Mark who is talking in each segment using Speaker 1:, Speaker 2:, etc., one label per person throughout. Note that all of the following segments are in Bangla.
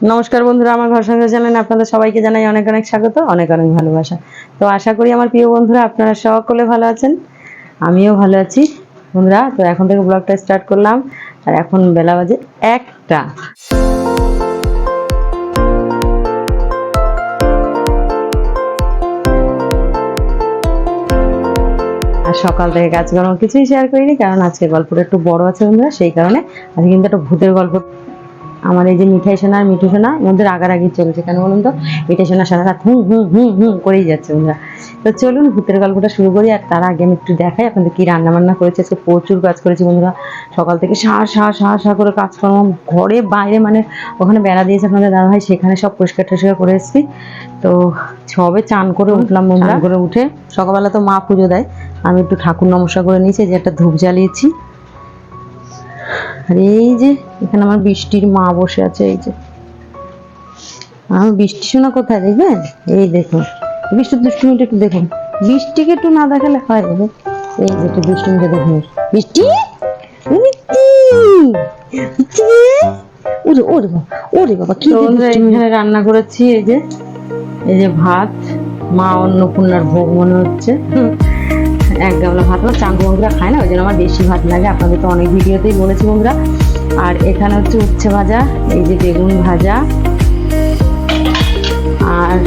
Speaker 1: নমস্কার বন্ধুরা, আমার ঘর সংসার চ্যানেলে আপনাদের সবাইকে জানাই অনেক অনেক স্বাগত, অনেক অনেক ভালোবাসা। তো আশা করি আমার প্রিয় বন্ধুরা আপনারা সকলে ভালো আছেন, আমিও ভালো আছি বন্ধুরা। তো এখন থেকে ব্লগটা স্টার্ট করলাম, আর এখন বেলা বাজে 1টা। আর সকাল থেকে কাজকর্ম কিছুই শেয়ার করিনি, কারণ আজকে গল্পটা একটু বড় আছে বন্ধুরা, সেই কারণে আজকে কিন্তু একটা ভূতের গল্প। আমার এই যে মিঠাই সোনা আর মিঠু সোনা মধ্যে রাগারাগি চলছে, কেন বলুন তো? মিঠাই সোনা সারা রাত হুম হুম হুম হুম করেই যাচ্ছে বন্ধুরা। তো চলুন ভূতের গল্পটা শুরু করি। আর তার আগে আমি একটু দেখাই আপনাদের কি রান্না বান্না করেছি। আজকে প্রচুর কাজ করেছি বন্ধুরা, সকাল থেকে সা করে কাজকর্ম, ঘরে বাইরে, মানে ওখানে বেড়া দিয়েছে আপনাদের দাদা ভাই, সেখানে সব পরিষ্কার টরিষ্কার করে এসেছি। তো সবে চান করে উঠলাম বন্ধুরা। করে উঠে সকালবেলা তো মা পুজো দেয়, আমি একটু ঠাকুর নমস্কার করে নিয়েছি, যে একটা ধূপ জ্বালিয়েছি। আর এই যে এখানে আমার বৃষ্টির মা বসে আছে, এই যে আমার বৃষ্টি শোনা কোথায় দেখবেন, এই দেখুন বৃষ্টির দুষ্টুমিটা একটু দেখুন, বৃষ্টিকে একটু না দেখালে হয় বলে। এই যে একটু দুষ্টুমিটা দেখুন, বৃষ্টি ওরে ওরে বাবা, ওরে বাবা কি এখানে রান্না করেছি। এই যে ভাত, মা অন্নপূর্ণার ভোগ মনে হচ্ছে। এক গামলা ভাত, আমার চাঙ্গু বন্ধুরা খায় না, ওই জন্য আমার বেশি ভাত লাগে, আপনাদের তো অনেক ভিডিওতেই বলেছি বন্ধুরা। আর এখানে হচ্ছে উচ্ছে ভাজা, এই যে বেগুন ভাজা, আর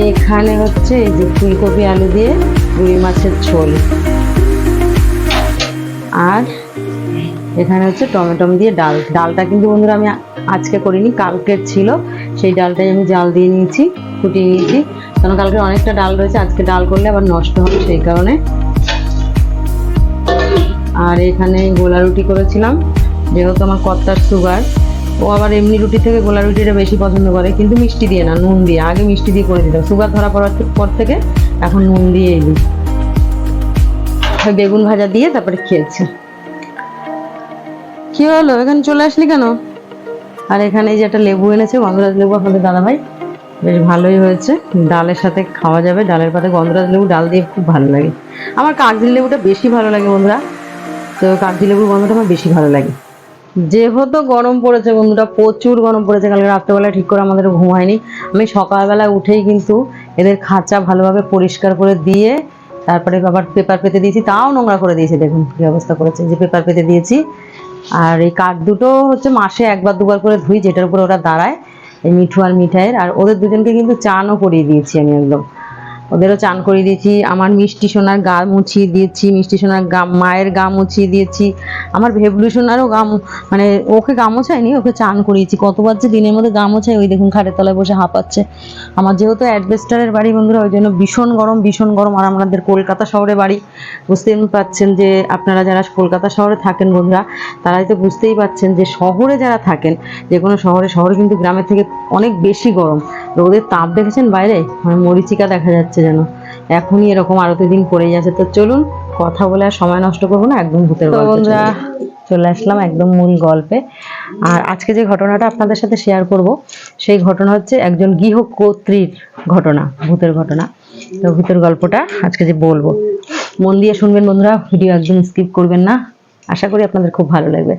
Speaker 1: এখানে হচ্ছে এই যে ফুলকপি আলু দিয়ে রুই মাছের ঝোল, আর এখানে হচ্ছে টমেটো দিয়ে ডাল। ডালটা কিন্তু বন্ধুরা আমি আজকে করিনি, কালকের ছিল, সেই ডালটাই আমি জাল দিয়ে নিয়েছি, ফুটিয়ে নিয়েছি, কারণ কালকে অনেকটা ডাল রয়েছে, আজকে ডাল করলে আবার নষ্ট হবে সেই কারণে। আর এখানে গোলা রুটি করেছিলাম, যেহেতু আমার কর্তার সুগার, ও আবার এমনি রুটি থেকে গোলা রুটিটা বেশি পছন্দ করে, কিন্তু মিষ্টি দিয়ে না, নুন দিয়ে। আগে মিষ্টি দিয়ে করে দিতাম, সুগার ধরা পড়ার পর থেকে এখন নুন দিয়েই দিই। বেগুন ভাজা দিয়ে তারপরে খেয়েছি। কি হলো, এখানে চলে আসলি কেন? আর এখানে এই যে একটা লেবু এনেছে, গন্ধরাজ লেবু, আপনাদের দাদা ভাই, বেশ ভালোই হয়েছে, ডালের সাথে খাওয়া যাবে। ডালের পাতে গন্ধরাজ লেবু ডাল দিয়ে খুব ভালো লাগে। আমার কাগজি লেবুটা বেশি ভালো লাগে বন্ধুরা, তো কাগজি লেবুর গন্ধটা আমার বেশি ভালো লাগে। যেহেতু গরম পড়েছে বন্ধুরা, প্রচুর গরম পড়েছে, কালকে রাত্রেবেলায় ঠিক করে আমাদের ঘুম হয়নি। আমি সকালবেলা উঠেই কিন্তু এদের খাঁচা ভালোভাবে পরিষ্কার করে দিয়ে তারপরে আবার পেপার পেতে দিয়েছি, তাও নোংরা করে দিয়েছি, দেখুন কি অবস্থা করেছে। যে পেপার পেতে দিয়েছি, আর এই কাঠ দুটো হচ্ছে মাসে একবার দুবার করে ধুই, যেটার উপরে ওরা দাঁড়ায়, এই মিঠু আর মিঠাইয়ের। আর ওদের দুজনকে কিন্তু চানও করিয়ে দিয়েছি আমি, একদম ওদেরও চান করিয়ে দিয়েছি। আমার মিষ্টি সোনার গা মুছিয়ে দিয়েছি, মিষ্টি সোনার মায়ের গা মুছিয়ে দিয়েছি, আমার ভেবলু সোনারও মানে ওকে গা মোছাইনি, ওকে চান করিয়েছি। কতবার যে দিনের মধ্যে গা মোছাই, ওই দেখুন খাটের তলায় বসে হাঁপাচ্ছে। আমার যেহেতু অ্যাডভেস্টারের বাড়ি বন্ধুরা, ওই জন্য ভীষণ গরম ভীষণ গরম। আর আমাদের কলকাতা শহরে বাড়ি, বুঝতেই পাচ্ছেন যে আপনারা যারা কলকাতা শহরে থাকেন বন্ধুরা, তারাই তো বুঝতেই পাচ্ছেন যে শহরে যারা থাকেন, যে কোনো শহরে কিন্তু গ্রামের থেকে অনেক বেশি গরম। রোদের তাপ দেখেছেন বাইরে, মানে মরিচিকা দেখা যাচ্ছে যেন, এখনই এরকম আরো দিন পড়ে যাচ্ছে। তো চলুন কথা বলে আর সময় নষ্ট করবো না, একদম ভূতের গল্পে চলে আসলাম, একদম মূল গল্পে। আর আজকে যে ঘটনাটা আপনাদের সাথে শেয়ার করব, সেই ঘটনা হচ্ছে একজন গৃহকর্ত্রীর ঘটনা, ভূতের ঘটনা। তো ভূতের গল্পটা আজকে যে বলবো, মন দিয়ে শুনবেন বন্ধুরা, ভিডিও একদম স্কিপ করবেন না, আশা করি আপনাদের খুব ভালো লাগবে।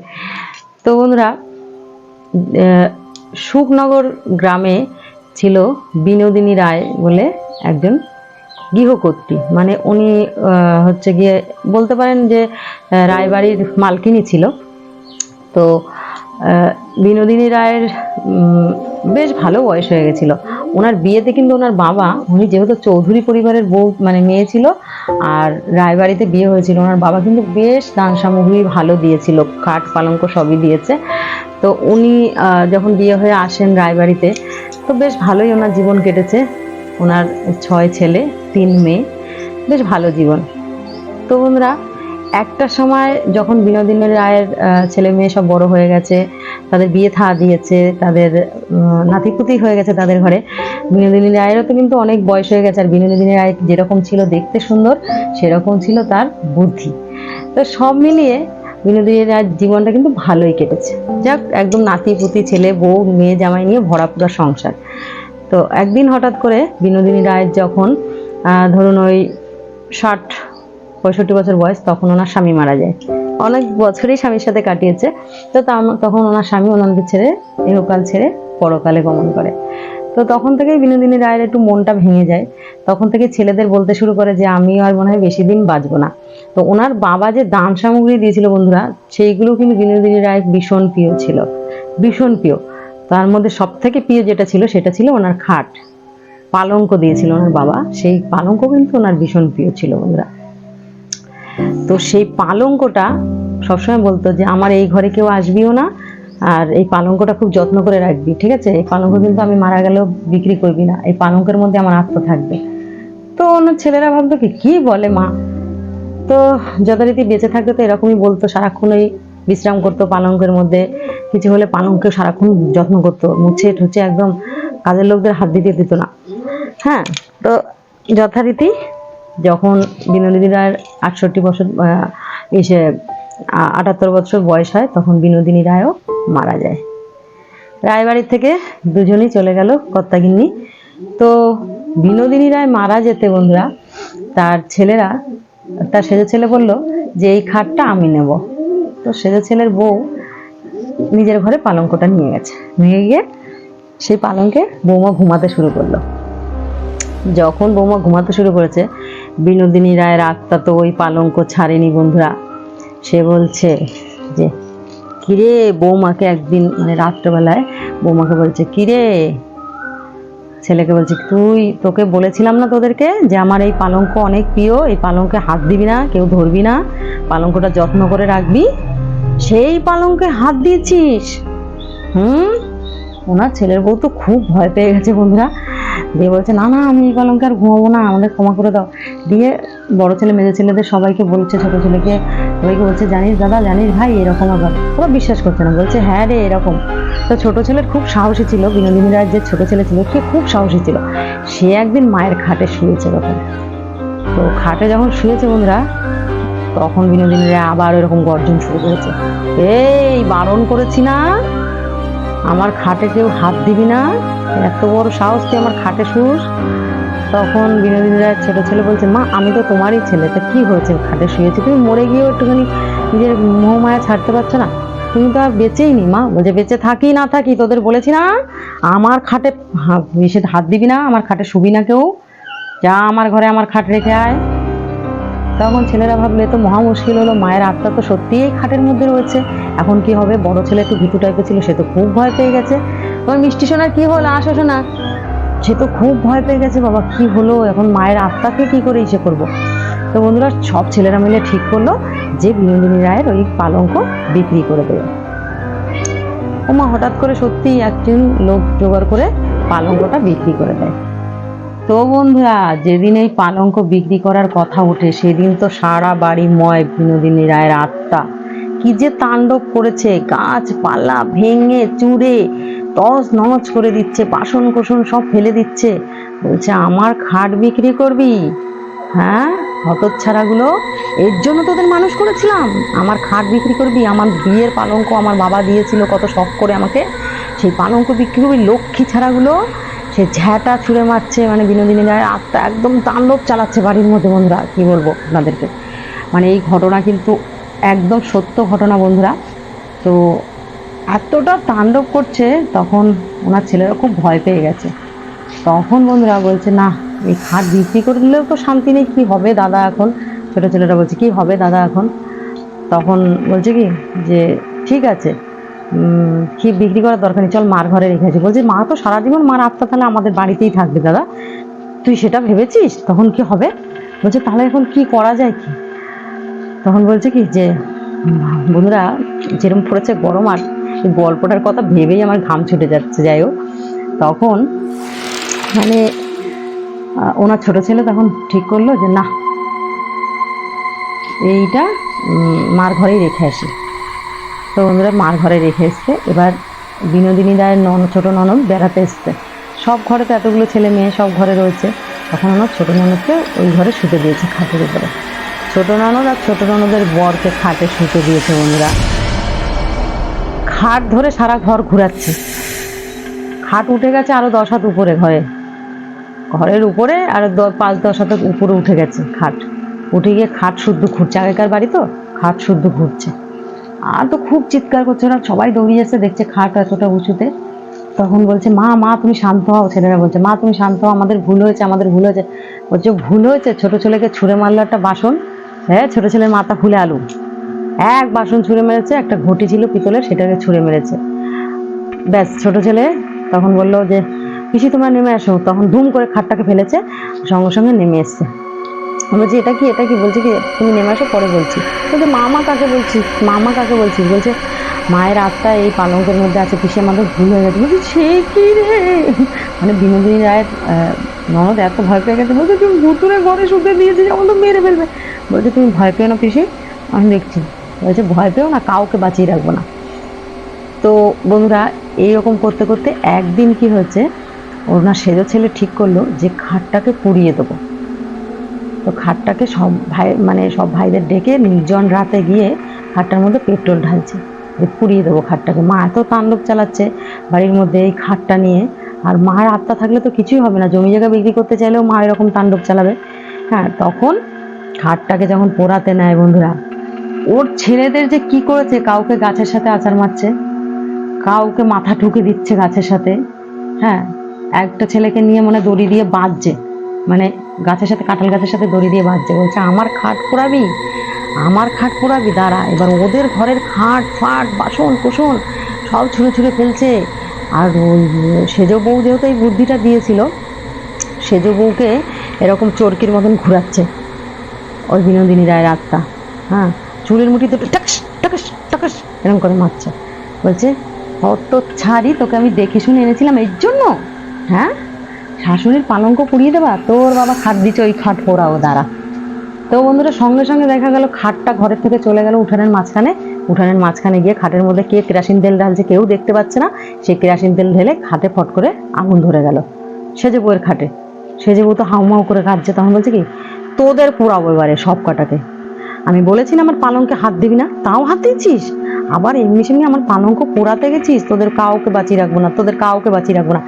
Speaker 1: তো বন্ধুরা, সুখনগর গ্রামে ছিল বিনোদিনী রায় বলে একজন গৃহকর্ত্রী, মানে উনি হচ্ছে গিয়ে বলতে পারেন যে রায়বাড়ির মালকিনী ছিল। তো বিনোদিনী রায়ের বেশ ভালো বয়স হয়ে গেছিল। ওনার বিয়েতে কিন্তু ওনার বাবা, উনি যেহেতু চৌধুরী পরিবারের বউ মানে মেয়ে ছিল, আর রায়বাড়িতে বিয়ে হয়েছিল, ওনার বাবা কিন্তু বেশ দান সামগ্রী ভালো দিয়েছিল, খাট পালঙ্ক সবই দিয়েছে। তো উনি যখন বিয়ে হয়ে আসেন রায়বাড়িতে, তো বেশ ভালোই ওনার জীবন কেটেছে। ওনার 6 ছেলে 3 মেয়ে, বেশ ভালো জীবন। তো বন্ধুরা, একটা সময় যখন বিনোদিনী রায়ের ছেলে মেয়ে সব বড় হয়ে গেছে, তাদের বিয়ে থা দিয়েছে, তাদের নাতিপুতি হয়ে গেছে তাদের ঘরে, বিনোদিনী রায়েরও তো কিন্তু অনেক বয়স হয়ে গেছে। আর বিনোদিনী রায় যেরকম ছিল দেখতে সুন্দর, সেরকম ছিল তার বুদ্ধি। তো সব মিলিয়ে বিনোদিনী রায়ের জীবনটা কিন্তু ভালোই কেটেছে, যাক একদম নাতিপুতি ছেলে বউ মেয়ে জামাই নিয়ে ভরাপুরা সংসার। তো একদিন হঠাৎ করে বিনোদিনী রায়ের যখন ধরুন ওই 60-65 বছর বয়স, তখন ওনার স্বামী মারা যায়। অনেক বছরই স্বামীর সাথে কাটিয়েছে। তো তখন ওনার স্বামী ওনাদের ছেড়ে ইহকাল ছেড়ে পরকালে গমন করে। তো তখন থেকেই বিনোদিনী রায়ের একটু মনটা ভেঙে যায়। তখন থেকে ছেলেদের বলতে শুরু করে যে আমি আর মনে হয় বেশি দিন বাঁচবো না। তো ওনার বাবা যে দান সামগ্রী দিয়েছিল বন্ধুরা, সেইগুলো কিন্তু বিনোদিনী রায়ের ভীষণ প্রিয় ছিল, ভীষণ প্রিয়। তার মধ্যে সব থেকে প্রিয় যেটা ছিল সেটা ছিল ওনার খাট, পালঙ্ক দিয়েছিল ওনার বাবা, সেই পালঙ্ক কিন্তু ওনার ভীষণ প্রিয় ছিল বন্ধুরা। তো সেই পালঙ্কটা সবসময় বলতো যে আমার এই ঘরে কেউ আসবিও না, আর এই পালঙ্কটা খুব যত্ন করে রাখবি, ঠিক আছে? এই পালঙ্ক কিন্তু আমি মারা গেলেও বিক্রি করবি না, এই পালঙ্কের মধ্যে আমার আত্মা থাকবে। তো ওনার ছেলেরা ভাবতো কি বলে মা। তো যথারীতি বেঁচে থাকতে তো এরকমই বলতো, সারাক্ষণ ওই বিশ্রাম করতো পালঙ্কের মধ্যে, কিছু হলে পালঙ্কে সারাক্ষণ যত্ন করতো, মুছে ঠুছে একদম কাজের লোকদের হাত দিতে দিত না। হ্যাঁ, তো যথারীতি যখন বিনোদিনী রায়ের 68 বছর এসে 78 বছর বয়স হয়, তখন বিনোদিনী রায়ও মারা যায়। রায়বাড়ির থেকে দুজনেই চলে গেল কর্তাগিন্নি। তো বিনোদিনী রায় মারা যেতে বন্ধুরা, তার সেজো ছেলে বলল যে এই খাটটা আমি নেব। তো সেজো ছেলের বউ নিজের ঘরে পালঙ্কটা নিয়ে গেছে, নিয়ে গিয়ে সেই পালঙ্কে বৌমা ঘুমাতে শুরু করলো। যখন বৌমা ঘুমাতে শুরু করেছে, বিনোদিনী রায়ের আত্মা তো ওই পালঙ্ক ছাড়েনি বন্ধুরা। সে বলছে যে কিরে, বৌমাকে একদিন মানে রাত্রেবেলায় বৌমাকে বলছে কিরে, ছেলেকে বলছে তোকে বলেছিলাম না তোদেরকে যে আমার এই পালঙ্ক অনেক প্রিয়, এই পালঙ্কে হাত দিবি না, কেউ ধরবি না, পালঙ্কটা যত্ন করে রাখবি, সেই পালঙ্কে হাত দিয়েছিস। ওনার ছেলের বউ তো খুব ভয় পেয়ে গেছে বন্ধুরা, দিয়ে বলছে না না আমি এই পালঙ্কে আর ঘুমাবো না, আমাদের ক্ষমা করে দাও। দিয়ে বড় ছেলে মেজো ছেলেদের সবাইকে বলছে, ছোট ছেলেকে সবাইকে বলছে জানিস দাদা, জানিস ভাই এরকম আবার। ওরা বিশ্বাস করছে না, বলছে হ্যাঁ রে এরকম। তো ছোট ছেলের খুব সাহসী ছিল, বিনোদিনী রায়ের যে ছোট ছেলে ছিল সে খুব সাহসী ছিল। সে একদিন মায়ের খাটে শুয়েছে তখন। তো খাটে যখন শুয়েছে বন্ধুরা, তখন বিনোদিনী রায় আবার এরকম গর্জন শুরু করেছে, এই বারণ করেছি না, আমার খাটে কেউ হাত দিবি না, এত বড় সাহস তুই আমার খাটে শুস। তখন বিনোদিনী রায়ের ছোট ছেলে বলছে মা আমি তো তোমারই ছেলে, তা কি হয়েছে, খাটে শুয়েছি, তুমি মরে গিয়েও একটুখানি নিজের মোহ মায়া ছাড়তে পারছো না, তুমি তো আর বেঁচেই নি। মা বলছে বেঁচে থাকি না থাকি তোদের বলেছি না আমার খাটে হাত দিবি না, আমার খাটে শুবি না কেউ, যা আমার ঘরে আমার খাট রেখে আয়। তখন ছেলেরা ভাবলে তো মহা মুশকিল হলো, মায়ের আত্মা তো সত্যিই খাটের মধ্যে রয়েছে, এখন কি হবে। বড় ছেলে একটু ভীতু টাইপের ছিল, সে তো খুব ভয় পেয়ে গেছে। তোমার মিষ্টি সোনার কি হলো, আসো শোনা। সে তো খুব ভয় পেয়ে গেছে, বাবা কি হলো, এখন মায়ের আত্মাকে কি করে ইসে করবো। তো বন্ধুরা সব ছেলেরা মিলে ঠিক করলো যে বিনোদিনী রায়ের ওই পালঙ্ক বিক্রি করে দেবে। ওমা হঠাৎ করে সত্যি একজন লোক জোগাড় করে পালঙ্কটা বিক্রি করে দেয়। তো বন্ধুরা যেদিন এই পালঙ্ক বিক্রি করার কথা ওঠে, সেদিন তো সারা বাড়িময় বিনোদিনী রায়ের আত্মা কি যে তাণ্ডব করেছে, গাছপালা ভেঙে চুরে তছ নছ করে দিচ্ছে, বাসন কোসন সব ফেলে দিচ্ছে, বলছে আমার খাট বিক্রি করবি? হ্যাঁ হতচ্ছাড়াগুলো, এর জন্য তোদের মানুষ করেছিলাম, আমার খাট বিক্রি করবি? আমার বিয়ের পালঙ্ক আমার বাবা দিয়েছিল কত শখ করে আমাকে, সেই পালঙ্ক বিক্রি করবি? লক্ষ্মী ছাড়াগুলো সে ঝ্যাঁটা ছুঁড়ে মারছে, মানে বিনোদিনী রায়ের আত্মা একদম তাণ্ডব চালাচ্ছে বাড়ির মধ্যে বন্ধুরা। কি বলবো আপনাদেরকে, মানে এই ঘটনা কিন্তু একদম সত্য ঘটনা বন্ধুরা। তো এতটা তাণ্ডব করছে, তখন ওনার ছেলেরা খুব ভয় পেয়ে গেছে। তখন বন্ধুরা বলছে না এই খাট বিক্রি করলেও তো শান্তি নেই, কি হবে দাদা এখন। ছোটো ছেলেরা বলছে কি হবে দাদা এখন। তখন বলছে কি যে ঠিক আছে, কি বিক্রি করার দরকার নেই, চল মার ঘরে রেখে আসি। বলছে মা তো সারা জীবন মার আত্মা তাহলে আমাদের বাড়িতেই থাকবে দাদা, তুই সেটা ভেবেছিস? তখন কি হবে? বলছে তাহলে এখন কি করা যায় কি। তখন বলছে কি যে বন্ধুরা যেরকম পড়েছে গরম, আর এই গল্পটার কথা ভেবেই আমার ঘাম ছুটে যাচ্ছে। যাই হোক, তখন মানে ওনার ছোট ছেলে তখন ঠিক করলো যে না এইটা মার ঘরেই রেখে আসি। তো বন্ধুরা মার ঘরে রেখে এসছে। এবার বিনোদিনী রায়ের ছোটো ননদ বেড়াতে এসছে, সব ঘরে তো এতগুলো ছেলে মেয়ে সব ঘরে রয়েছে, তখন ওনার ছোটো ননদকে ওই ঘরে শুতে দিয়েছে খাটের উপরে। ছোটো ননদ আর ছোটো ননদের বরকে খাটে শুতে দিয়েছে বন্ধুরা। খাট ধরে সারা ঘর ঘুরাচ্ছে, খাট উঠে গেছে আরো 10 হাত উপরে, ঘরের উপরে আরো 5-10 হাত উপরে উঠে গেছে খাট, উঠে গিয়ে খাট শুদ্ধ খুঁড়ছে। আগেকার বাড়ি তো খাট শুদ্ধ ঘুরছে। আর তো খুব চিৎকার করছে, ওরা সবাই দৌড়িয়ে এসে দেখছে খাট এতটা উঁচুতে। তখন বলছে মা মা তুমি শান্ত হও, ছেলেরা বলছে মা তুমি শান্ত হও, আমাদের ভুল হয়েছে, আমাদের ভুল হয়েছে। বলছে ভুল হয়েছে? ছোট ছেলেকে ছুঁড়ে মারলো একটা বাসন, হ্যাঁ ছোট ছেলের মাথা ফুলে আলু, এক বাসন ছুঁড়ে মেরেছে, একটা ঘটি ছিল পিতলের সেটাকে ছুঁড়ে মেরেছে। ব্যাস ছোট ছেলে তখন বললো যে পিসি তোমরা নেমে আসো, তখন ধুম করে খাটটাকে ফেলেছে, সঙ্গে সঙ্গে নেমে এসছে। বলছি এটা কি এটা কি? বলছে কি তুমি নেমে আসো পরে বলছি। বলছে মামা কাকে বলছিস, মামা কাকে বলছিস? বলছে মায়ের আত্মা এই পালঙ্কের মধ্যে আছে, পিসি আমাদের ভুল হয়ে গেছে। বলছি সে কি রে, মানে বিনোদিনী রায়ের ননদ এত ভয় পেয়ে গেছে। বলছে তুমি ভুতুরে ঘরে শুতে দিয়েছিস, আমার তো মেরে ফেলবে। বলছে তুমি ভয় পেও না পিসি, আমি দেখছি। বলছে ভয় পেও না, কাউকে বাঁচিয়ে রাখবো না। তো বন্ধুরা এইরকম করতে করতে একদিন কি হয়েছে, ওনার সেজো ছেলে ঠিক করলো যে খাটটাকে পুড়িয়ে দেবো। তো খাটটাকে সব ভাই মানে সব ভাইদের ডেকে নির্জন রাতে গিয়ে খাটটার মধ্যে পেট্রোল ঢালছে যে পুড়িয়ে দেবো খাটটাকে। মা এত তাণ্ডব চালাচ্ছে বাড়ির মধ্যে এই খাটটা নিয়ে। আর মার আত্মা থাকলে তো কিছুই হবে না, জমি জায়গা বিক্রি করতে চাইলেও মা এরকম তাণ্ডব চালাবে। হ্যাঁ, তখন খাটটাকে যখন পোড়াতে নেয় বন্ধুরা, ওর ছেলেদের যে কি করেছে, কাউকে গাছের সাথে আছাড় মারছে, কাউকে মাথা ঠুকে দিচ্ছে গাছের সাথে। হ্যাঁ, একটা ছেলেকে নিয়ে মানে দড়ি দিয়ে বাঁধছে, মানে গাছের সাথে কাঁঠাল গাছের সাথে দড়ি দিয়ে বাঁধছে। বলছে আমার খাট পোড়াবি, আমার খাট পোড়াবি, দাঁড়া। এবার ওদের ঘরের খাট ফাট বাসন কোসন সব ছুঁড়ে ছুঁড়ে ফেলছে। আর ওই সেজো বউ যেহেতু এই বুদ্ধিটা দিয়েছিল, সেজো বউকে এরকম চরকির মতন ঘুরাচ্ছে ওই বিনোদিনী রায়ের আত্মা। হ্যাঁ, চুলের মুঠি দুটো টাকস টাকস টাকস এরকম করে মারছে। বলছে অত ছাড়ি, তোকে আমি দেখে শুনে এনেছিলাম এর জন্য, হ্যাঁ শাশুড়ির পালঙ্ক পুড়িয়ে দেবা, তোর বাবা খাট দিচ্ছে, ওই খাট পোড়াও, দাঁড়া। তো বন্ধুরা সঙ্গে সঙ্গে দেখা গেল খাটটা ঘরের থেকে চলে গেল উঠানের মাঝখানে। উঠানের মাঝখানে গিয়ে খাটের মধ্যে কে কেরাসিন তেল ঢালছে কেউ দেখতে পাচ্ছে না, সেই কেরাসিন তেল ঢেলে খাটে ফট করে আগুন ধরে গেল সেজে বউয়ের খাটে। সেজে বউ তো হাউমাউ করে কাঁদছে। তখন বলছে কি তোদের পোড়াবো এবারে সব কটাকে। আমি বলেছি না আমার পালঙ্কে হাত দিবি না, তাও হাত দিচ্ছিস। আবার এমনি সেমনি আমার পালঙ্ক পোড়াতে গেছিস, তোদের কাউকে বাঁচিয়ে রাখবো না, তোদের কাউকে বাঁচিয়ে রাখবো না।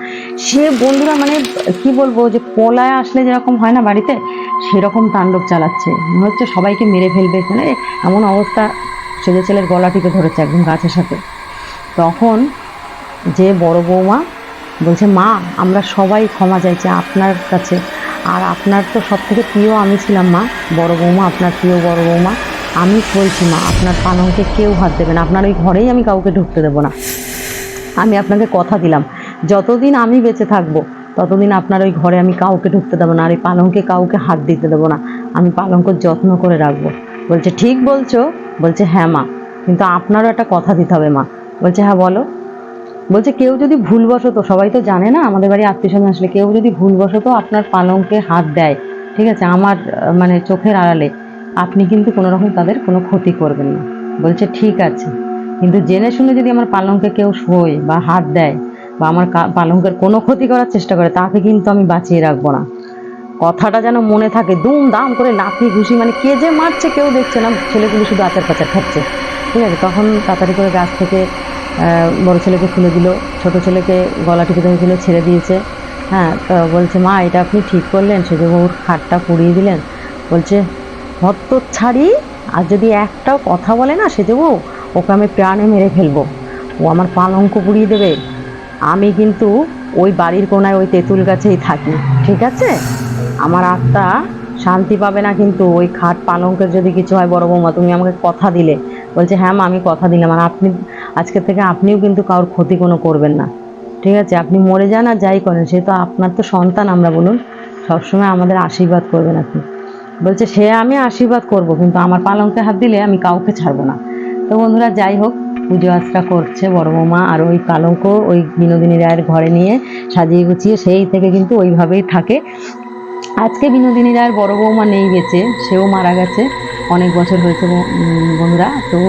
Speaker 1: সে বন্ধুরা মানে কি বলবো, যে পলায় আসলে যেরকম হয় না বাড়িতে, সেরকম তাণ্ডব চালাচ্ছে, মনে হচ্ছে সবাইকে মেরে ফেলবে। মানে এমন অবস্থা, সেজে ছেলের গলা টিপে ধরেছে একদম গাছের সাথে। তখন যে বড় বৌমা বলছে মা আমরা সবাই ক্ষমা চাইছি আপনার কাছে, আর আপনার তো সব থেকে প্রিয় আমি ছিলাম মা, বড় বৌমা আপনার প্রিয় বড় বৌমা, আমি বলছি মা আপনার পালঙ্কে কেউ হাত দেবে না, আপনার ওই ঘরেই আমি কাউকে ঢুকতে দেবো না। আমি আপনাকে কথা দিলাম যতদিন আমি বেঁচে থাকবো ততদিন আপনার ওই ঘরে আমি কাউকে ঢুকতে দেবো না, আর এই পালঙ্কে কাউকে হাত দিতে দেবো না, আমি পালঙ্কের যত্ন করে রাখবো। বলছে ঠিক বলছো। বলছে হ্যাঁ মা, কিন্তু আপনারও একটা কথা দিতে হবে মা। বলছে হ্যাঁ বলো। বলছে কেউ যদি ভুলবশত, সবাই তো জানে না আমাদের বাড়ি আত্মীয় স্বজন আসলে, কেউ যদি ভুলবশত আপনার পালঙ্কে হাত দেয়, ঠিক আছে, আমার মানে চোখের আড়ালে, আপনি কিন্তু কোনো রকম তাদের কোনো ক্ষতি করবেন না। বলছে ঠিক আছে, কিন্তু জেনে শুনে যদি আমার পালঙ্কে কেউ শোয় বা হাত দেয় বা আমার পালঙ্কের কোনো ক্ষতি করার চেষ্টা করে, তাকে কিন্তু আমি বাঁচিয়ে রাখবো না। কথাটা যেন মনে থাকে। দুম দাম করে লাথি ঘুষি, মানে কে যে মারছে কেউ দেখছে না, ছেলেগুলো শুধু আচার পাচার খাচ্ছে। ঠিক আছে, তখন তাড়াতাড়ি করে গাছ থেকে বড় ছেলেকে খুলে দিল, ছোট ছেলেকে গলা টিপে ধরেছিল, ছেড়ে দিয়েছে। হ্যাঁ, তো বলছে মা এটা আপনি ঠিক করলেন, সেজে বউর খাটটা পুড়িয়ে দিলেন। বলছে হত ছাড়ি, আর যদি একটাও কথা বলে না সেজে বউ, ওকে আমি প্রাণে মেরে ফেলবো, ও আমার পালঙ্ক পুড়িয়ে দেবে। আমি কিন্তু ওই বাড়ির কোনায় ওই তেঁতুল গাছেই থাকি, ঠিক আছে, আমার আত্মা শান্তি পাবে না কিন্তু ওই খাট পালঙ্কের যদি কিছু হয়। বড় বৌমা তুমি আমাকে কথা দিলে। বলছে হ্যাঁ মা আমি কথা দিলাম, আর আপনি আজকের থেকে আপনিও কিন্তু কারোর ক্ষতি কোনো করবেন না, ঠিক আছে, আপনি মরে যান আর যাই করেন, সে তো আপনার তো সন্তান আমরা, বলুন সবসময় আমাদের আশীর্বাদ করবেন আপনি। বলছে সে আমি আশীর্বাদ করব, কিন্তু আমার পালঙ্কে হাত দিলে আমি কাউকে ছাড়বো না। তো বন্ধুরা যাই হোক, পুজো আচরা করছে বড় বৌমা, আর ওই পালঙ্ক ওই বিনোদিনী রায়ের ঘরে নিয়ে সাজিয়ে গুছিয়ে সেই থেকে কিন্তু ওইভাবেই থাকে। আজকে বিনোদিনী রায়ের বড় বৌমা নেই বেঁচে, সেও মারা গেছে, অনেক বছর হয়েছে বন্ধুরা। তো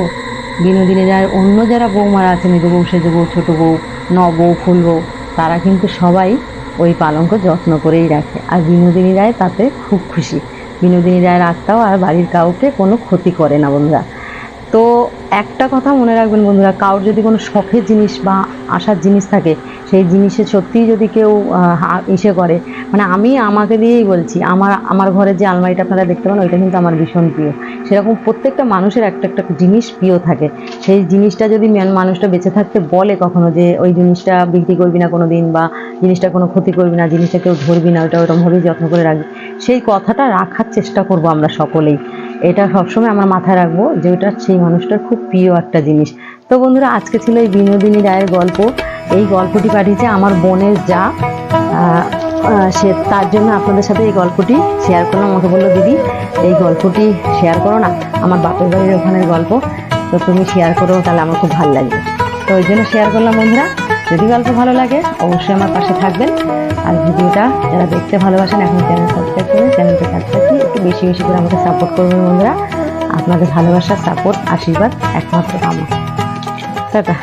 Speaker 1: বিনোদিনী রায়ের অন্য যারা বৌমারা আছে, মেজো বউ, সেজো বউ, ছোটো বউ, ন বউ, ফুল বউ, তারা কিন্তু সবাই ওই পালঙ্ক যত্ন করেই রাখে, আর বিনোদিনী রায় তাতে খুব খুশি। বিনোদিনী রায়ের আত্মাও আর বাড়ির কাউকে কোনো ক্ষতি করে না বন্ধুরা। তো একটা কথা মনে রাখবেন বন্ধুরা, কারোর যদি কোনো শখের জিনিস বা আশার জিনিস থাকে, সেই জিনিসে সত্যিই যদি কেউ ইসে করে, মানে আমি আমাকে দিয়েই বলছি, আমার ঘরের যে আলমারিটা আপনারা দেখতে পান, ওইটা কিন্তু আমার ভীষণ প্রিয়। সেরকম প্রত্যেকটা মানুষের একটা একটা জিনিস প্রিয় থাকে। সেই জিনিসটা যদি মানুষটা বেঁচে থাকতে বলে কখনো যে ওই জিনিসটা বিক্রি করবি না কোনো দিন, বা জিনিসটা কোনো ক্ষতি করবি না, জিনিসটা কেউ ধরবি না, ওটা ওরকমভাবেই যত্ন করে রাখবি, সেই কথাটা রাখার চেষ্টা করব আমরা সকলেই। এটা সবসময় আমার মাথায় রাখবো যে ওটা সেই মানুষটার খুব প্রিয় একটা জিনিস। তো বন্ধুরা, আজকে ছিল এই বিনোদিনী রায়ের গল্প। এই গল্পটি পাঠিয়েছে আমার বোনের যা, সে তার জন্য আপনাদের সাথে এই গল্পটি শেয়ার করলাম। আমাকে বললো, দিদি এই গল্পটি শেয়ার করো না, আমার বাপের বাড়ির ওখানের গল্প, তো তুমি শেয়ার করো, তাহলে আমার খুব ভালো লাগবে। তো ওই জন্য শেয়ার করলাম। বন্ধুরা, যদি গল্প ভালো লাগে অবশ্যই আমার পাশে থাকবেন, আর ভিডিওটা যারা দেখতে ভালোবাসেন এখন চ্যানেল সাবস্ক্রাইব করবেন, চ্যানেলটা সাবস্ক্রাইব করে একটু বেশি বেশি করে আমাকে সাপোর্ট করবেন। বন্ধুরা, আপনাদের ভালোবাসা, সাপোর্ট, আশীর্বাদ একমাত্র কামনা। টাটা।